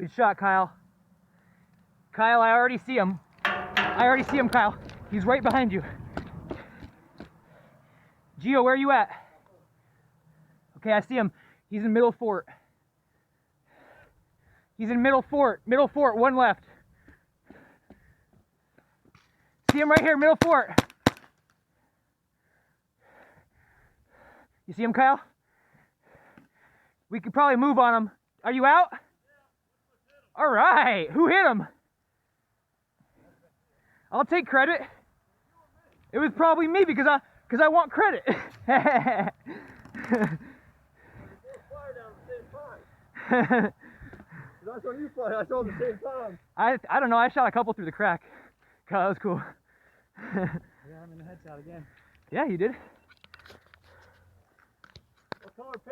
Good shot, Kyle. Kyle, I already see him. Kyle. He's right behind you. Gio, where are you at? Okay, I see him. He's in middle fort. He's in middle fort. Middle fort, one left. See him right here, middle fort. You see him, Kyle? We could probably move on him. Are you out? All right. Who hit him? I'll take credit. It was probably me because I want credit. That's what you fired. I saw at the same time. I don't know. I shot a couple through the crack. God, that was cool. Yeah, I'm in the headshot again. Yeah, you did. What color paint?